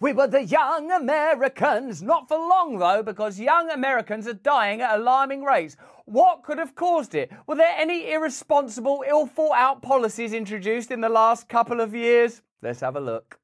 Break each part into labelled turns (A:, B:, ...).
A: We were the young Americans. Not for long, though, because young Americans are dying at alarming rates. What could have caused it? Were there any irresponsible, ill-thought-out policies introduced in the last couple of years? Let's have a look.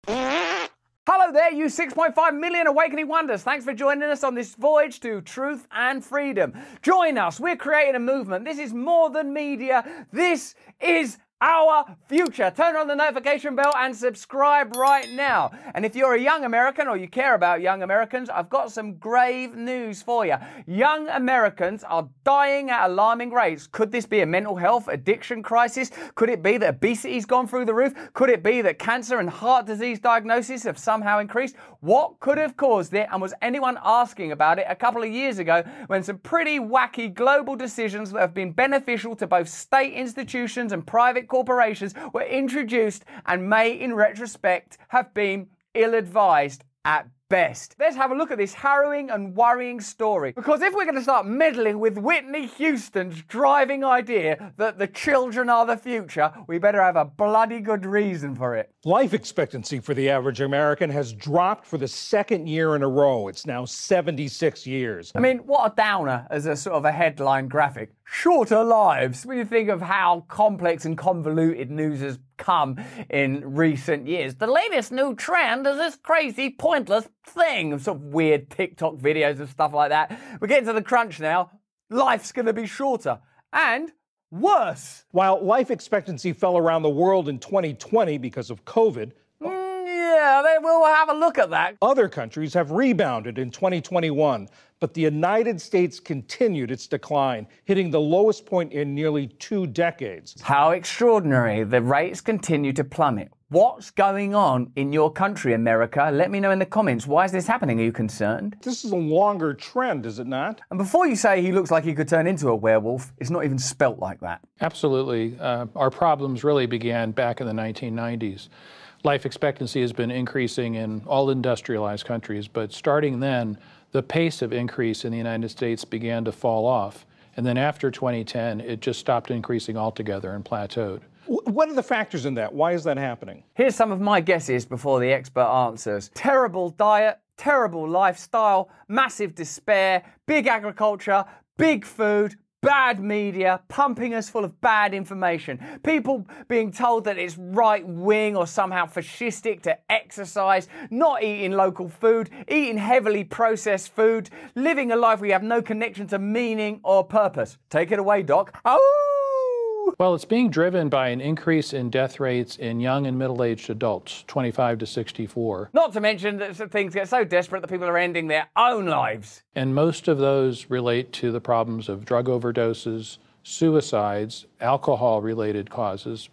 A: Hello there, you 6.5 million awakening wonders. Thanks for joining us on this voyage to truth and freedom. Join us. We're creating a movement. This is more than media. This is our future. Turn on the notification bell and subscribe right now. And if you're a young American or you care about young Americans, I've got some grave news for you. Young Americans are dying at alarming rates. Could this be a mental health addiction crisis? Could it be that obesity's gone through the roof? Could it be that cancer and heart disease diagnoses have somehow increased? What could have caused it? And was anyone asking about it a couple of years ago when some pretty wacky global decisions that have been beneficial to both state institutions and private corporations were introduced and may, in retrospect, have been ill-advised at best? Let's have a look at this harrowing and worrying story. Because if we're going to start meddling with Whitney Houston's driving idea that the children are the future, we better have a bloody good reason for it.
B: Life expectancy for the average American has dropped for the second year in a row. It's now 76 years.
A: I mean, what a downer as a sort of a headline graphic. Shorter lives. When you think of how complex and convoluted news has come in recent years. The latest new trend is this crazy, pointless thing. Sort of weird TikTok videos and stuff like that. We're getting to the crunch now. Life's going to be shorter. And worse.
B: While life expectancy fell around the world in 2020 because of COVID,
A: yeah, we'll have a look at that.
B: Other countries have rebounded in 2021, but the United States continued its decline, hitting the lowest point in nearly 2 decades.
A: How extraordinary. The rates continue to plummet. What's going on in your country, America? Let me know in the comments. Why is this happening? Are you concerned?
B: This is a longer trend, is it not?
A: And before you say he looks like he could turn into a werewolf, it's not even spelt like that.
C: Absolutely. Our problems really began back in the 1990s. Life expectancy has been increasing in all industrialized countries, but starting then, the pace of increase in the United States began to fall off. And then after 2010, it just stopped increasing altogether and plateaued.
B: What are the factors in that? Why is that happening?
A: Here's some of my guesses before the expert answers. Terrible diet, terrible lifestyle, massive despair, big agriculture, big food, bad media, pumping us full of bad information. People being told that it's right-wing or somehow fascistic to exercise, not eating local food, eating heavily processed food, living a life where you have no connection to meaning or purpose. Take it away, Doc. Oh!
C: Well, it's being driven by an increase in death rates in young and middle-aged adults, 25 to 64.
A: Not to mention that things get so desperate that people are ending their own lives.
C: And most of those relate to the problems of drug overdoses, suicides, alcohol-related causes.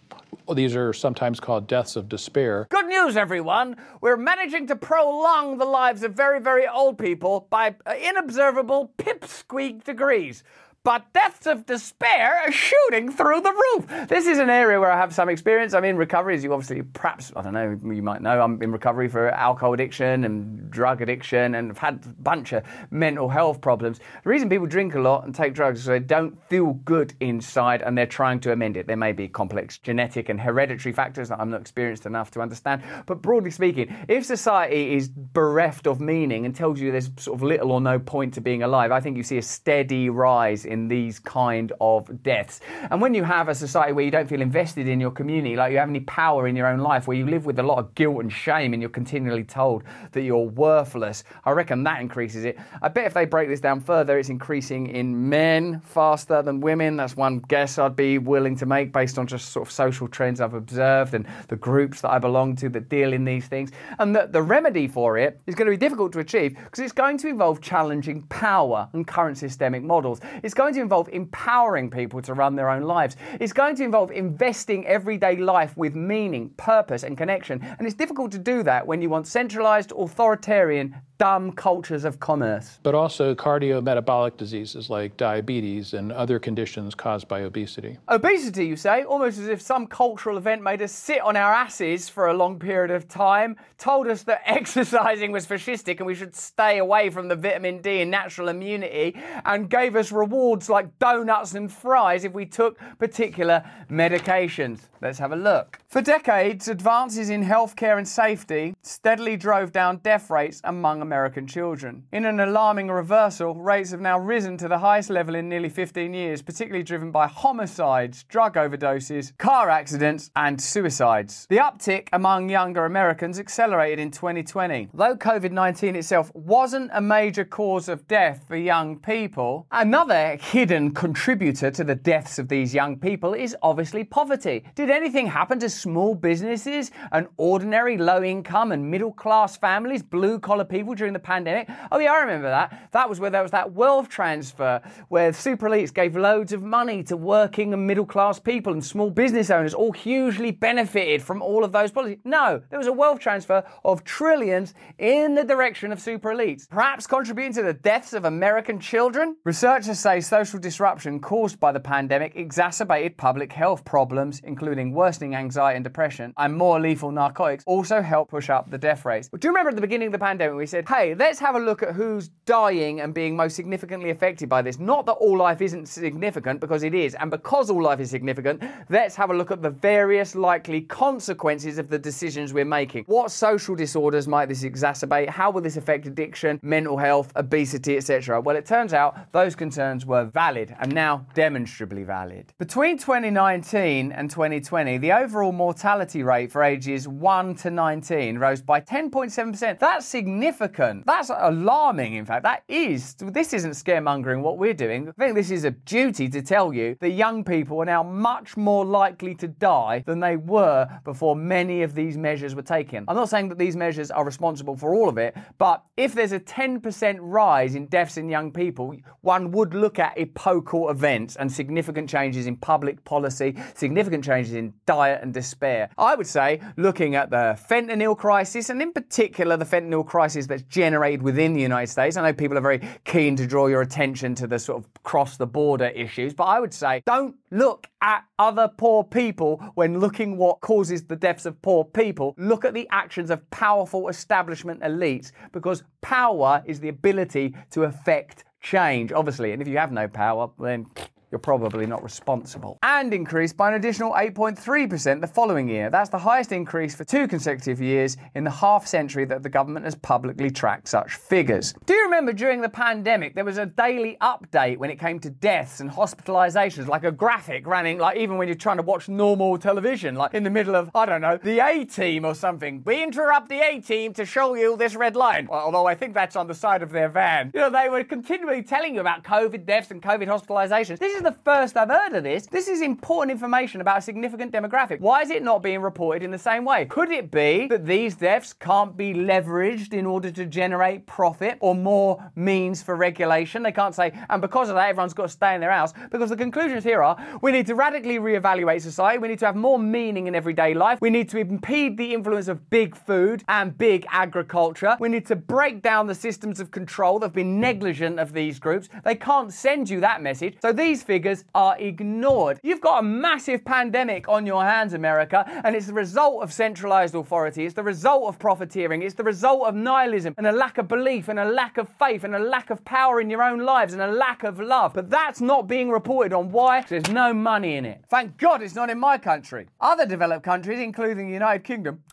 C: These are sometimes called deaths of despair.
A: Good news, everyone. We're managing to prolong the lives of very, very old people by inobservable pipsqueak degrees. But deaths of despair are shooting through the roof. This is an area where I have some experience. I'm in recovery, as you obviously, perhaps, I don't know, you might know, I'm in recovery for alcohol addiction and drug addiction, and I've had a bunch of mental health problems. The reason people drink a lot and take drugs is they don't feel good inside and they're trying to amend it. There may be complex genetic and hereditary factors that I'm not experienced enough to understand. But broadly speaking, if society is bereft of meaning and tells you there's sort of little or no point to being alive, I think you see a steady rise in these kind of deaths. And when you have a society where you don't feel invested in your community, like you have any power in your own life, where you live with a lot of guilt and shame and you're continually told that you're worthless, I reckon that increases it. I bet if they break this down further, it's increasing in men faster than women. That's one guess I'd be willing to make based on just sort of social trends I've observed and the groups that I belong to that deal in these things. And the remedy for it is going to be difficult to achieve because it's going to involve challenging power and current systemic models. It's going to involve empowering people to run their own lives. It's going to involve investing everyday life with meaning, purpose and connection. And it's difficult to do that when you want centralized, authoritarian, dumb cultures of commerce.
C: But also cardiometabolic diseases like diabetes and other conditions caused by obesity.
A: Obesity, you say? Almost as if some cultural event made us sit on our asses for a long period of time, told us that exercising was fascistic and we should stay away from the vitamin D and natural immunity, and gave us rewards like donuts and fries if we took particular medications. Let's have a look. For decades, advances in healthcare and safety steadily drove down death rates among American children. In an alarming reversal, rates have now risen to the highest level in nearly 15 years, particularly driven by homicides, drug overdoses, car accidents, and suicides. The uptick among younger Americans accelerated in 2020. Though COVID-19 itself wasn't a major cause of death for young people, another hidden contributor to the deaths of these young people is obviously poverty. Did anything happen to small businesses and ordinary low-income and middle-class families, blue-collar people during the pandemic? Oh yeah, I remember that. That was where there was that wealth transfer where super elites gave loads of money to working and middle-class people, and small business owners all hugely benefited from all of those policies. No, there was a wealth transfer of trillions in the direction of super elites, perhaps contributing to the deaths of American children. Researchers say social disruption caused by the pandemic exacerbated public health problems, including worsening anxiety and depression, and more lethal narcotics also help push up the death rates. Do you remember at the beginning of the pandemic we said, hey, let's have a look at who's dying and being most significantly affected by this? Not that all life isn't significant, because it is, and because all life is significant, let's have a look at the various likely consequences of the decisions we're making. What social disorders might this exacerbate? How will this affect addiction, mental health, obesity, etc.? Well, it turns out those concerns were valid, and now demonstrably valid. Between 2019 and 2020, the overall mortality rate for ages 1 to 19 rose by 10.7%. That's significant. That's alarming, in fact. This isn't scaremongering what we're doing. I think this is a duty to tell you that young people are now much more likely to die than they were before many of these measures were taken. I'm not saying that these measures are responsible for all of it, but if there's a 10% rise in deaths in young people, one would look at epochal events and significant changes in public policy, significant changes in diet and despair. I would say, looking at the fentanyl crisis, and in particular the fentanyl crisis that's generated within the United States. I know people are very keen to draw your attention to the sort of cross-the-border issues, but I would say don't look at other poor people when looking what causes the deaths of poor people. Look at the actions of powerful establishment elites, because power is the ability to affect change, obviously, and if you have no power, then you're probably not responsible. And increased by an additional 8.3% the following year. That's the highest increase for 2 consecutive years in the half century that the government has publicly tracked such figures. Do you remember during the pandemic there was a daily update when it came to deaths and hospitalizations, like a graphic running, like even when you're trying to watch normal television, like in the middle of, I don't know, the A-Team or something. We interrupt the A-Team to show you this red line. Well, although I think that's on the side of their van. You know, they were continually telling you about COVID deaths and COVID hospitalizations. This is the first I've heard of this. This is important information about a significant demographic. Why is it not being reported in the same way? Could it be that these deaths can't be leveraged in order to generate profit or more means for regulation? They can't say, and because of that, everyone's got to stay in their house, because the conclusions here are, we need to radically reevaluate society. We need to have more meaning in everyday life. We need to impede the influence of big food and big agriculture. We need to break down the systems of control that have been negligent of these groups. They can't send you that message. So these figures are ignored. You've got a massive pandemic on your hands, America, and it's the result of centralized authority. It's the result of profiteering. It's the result of nihilism and a lack of belief and a lack of faith and a lack of power in your own lives and a lack of love. But that's not being reported on. Why? There's no money in it. Thank God it's not in my country. Other developed countries, including the United Kingdom,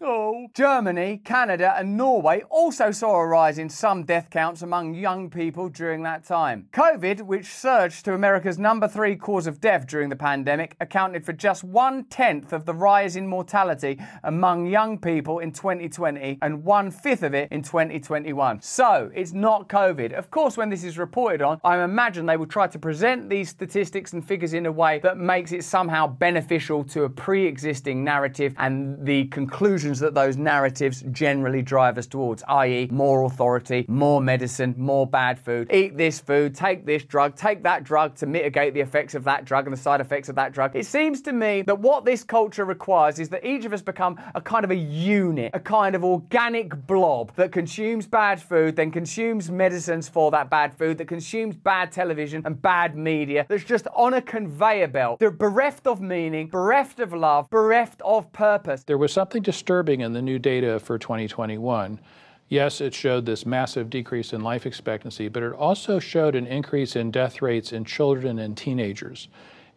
A: Germany, Canada, and Norway, also saw a rise in some death counts among young people during that time. COVID, which surged to America's #3 cause of death during the pandemic, accounted for just 1/10 of the rise in mortality among young people in 2020 and 1/5 of it in 2021. So it's not COVID. Of course, when this is reported on, I imagine they will try to present these statistics and figures in a way that makes it somehow beneficial to a pre-existing narrative and the conclusions that those narratives generally drive us towards, i.e. more authority, more medicine, more bad food, eat this food, take this drug, take that drug to mitigate alleviate the effects of that drug and the side effects of that drug. It seems to me that what this culture requires is that each of us become a kind of a unit, a kind of organic blob that consumes bad food, then consumes medicines for that bad food, that consumes bad television and bad media, that's just on a conveyor belt. They're bereft of meaning, bereft of love, bereft of purpose.
C: There was something disturbing in the new data for 2021. Yes, it showed this massive decrease in life expectancy, but it also showed an increase in death rates in children and teenagers.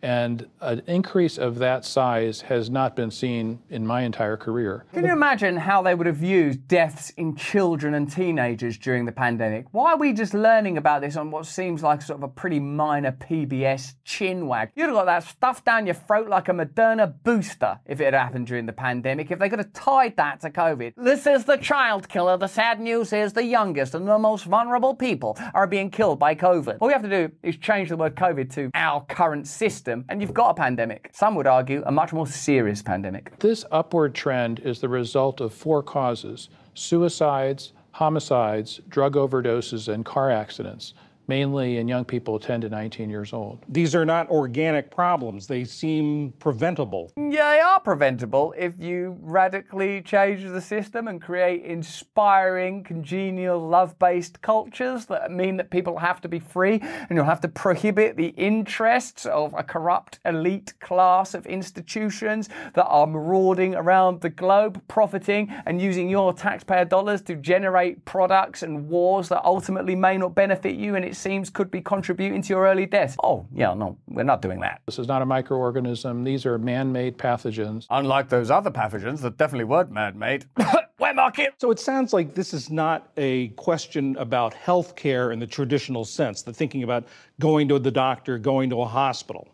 C: And an increase of that size has not been seen in my entire career.
A: Can you imagine how they would have used deaths in children and teenagers during the pandemic? Why are we just learning about this on what seems like sort of a pretty minor PBS chinwag? You'd have got that stuffed down your throat like a Moderna booster if it had happened during the pandemic, if they could have tied that to COVID. This is the child killer. The sad news is the youngest and the most vulnerable people are being killed by COVID. All we have to do is change the word COVID to our current system, and you've got a pandemic. Some would argue a much more serious pandemic.
C: This upward trend is the result of 4 causes: suicides, homicides, drug overdoses, and car accidents, mainly in young people 10 to 19 years old.
B: These are not organic problems. They seem preventable.
A: Yeah, they are preventable if you radically change the system and create inspiring, congenial, love-based cultures that mean that people have to be free, and you'll have to prohibit the interests of a corrupt elite class of institutions that are marauding around the globe, profiting and using your taxpayer dollars to generate products and wars that ultimately may not benefit you, and it seems could be contributing to your early death. Oh, yeah, no, we're not doing that.
C: This is not a microorganism. These are man-made pathogens.
A: Unlike those other pathogens that definitely weren't man-made. Wet market!
B: So it sounds like this is not a question about health care in the traditional sense, the thinking about going to the doctor, going to a hospital.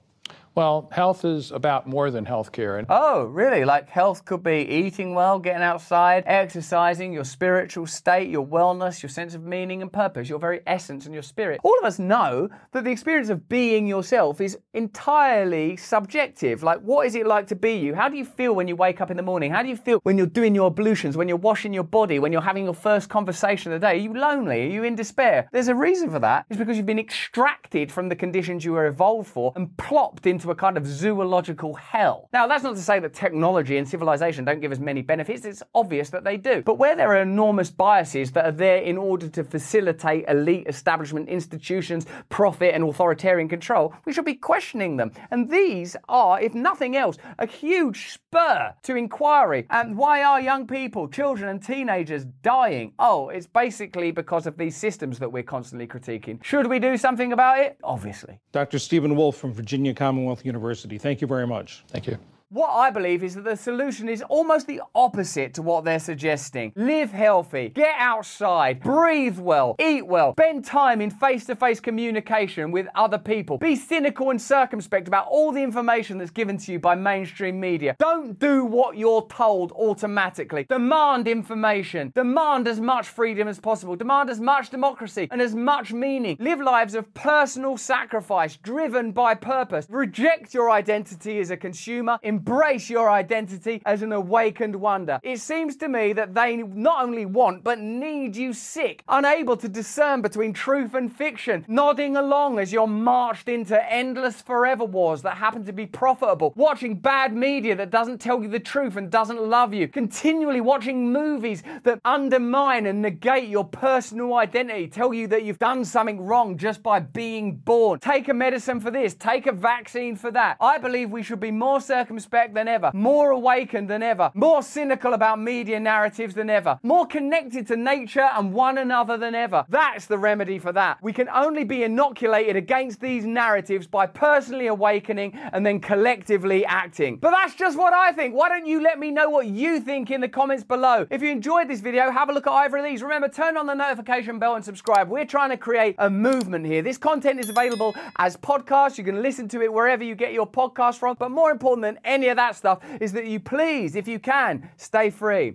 C: Well, health is about more than health care.
A: Oh, really? Like health could be eating well, getting outside, exercising, your spiritual state, your wellness, your sense of meaning and purpose, your very essence and your spirit. All of us know that the experience of being yourself is entirely subjective. Like, what is it like to be you? How do you feel when you wake up in the morning? How do you feel when you're doing your ablutions, when you're washing your body, when you're having your first conversation of the day? Are you lonely? Are you in despair? There's a reason for that. It's because you've been extracted from the conditions you were evolved for and plopped into a kind of zoological hell. Now, that's not to say that technology and civilization don't give us many benefits. It's obvious that they do. But where there are enormous biases that are there in order to facilitate elite establishment institutions, profit and authoritarian control, we should be questioning them. And these are, if nothing else, a huge spur to inquiry. And why are young people, children and teenagers dying? Oh, it's basically because of these systems that we're constantly critiquing. Should we do something about it? Obviously.
B: Dr. Stephen Wolfe from Virginia Commonwealth University. Thank you very much.
C: Thank you.
A: What I believe is that the solution is almost the opposite to what they're suggesting. Live healthy, get outside, breathe well, eat well, spend time in face-to-face communication with other people. Be cynical and circumspect about all the information that's given to you by mainstream media. Don't do what you're told automatically. Demand information. Demand as much freedom as possible. Demand as much democracy and as much meaning. Live lives of personal sacrifice driven by purpose. Reject your identity as a consumer. Embrace your identity as an awakened wonder. It seems to me that they not only want but need you sick, unable to discern between truth and fiction, nodding along as you're marched into endless forever wars that happen to be profitable, watching bad media that doesn't tell you the truth and doesn't love you, continually watching movies that undermine and negate your personal identity, tell you that you've done something wrong just by being born. Take a medicine for this, take a vaccine for that. I believe we should be more circumspect than ever, more awakened than ever, more cynical about media narratives than ever, more connected to nature and one another than ever. That's the remedy for that. We can only be inoculated against these narratives by personally awakening and then collectively acting. But that's just what I think. Why don't you let me know what you think in the comments below? If you enjoyed this video, have a look at either of these. Remember, turn on the notification bell and subscribe. We're trying to create a movement here. This content is available as podcasts. You can listen to it wherever you get your podcast from. But more important than any of that stuff is that you please, if you can, stay free.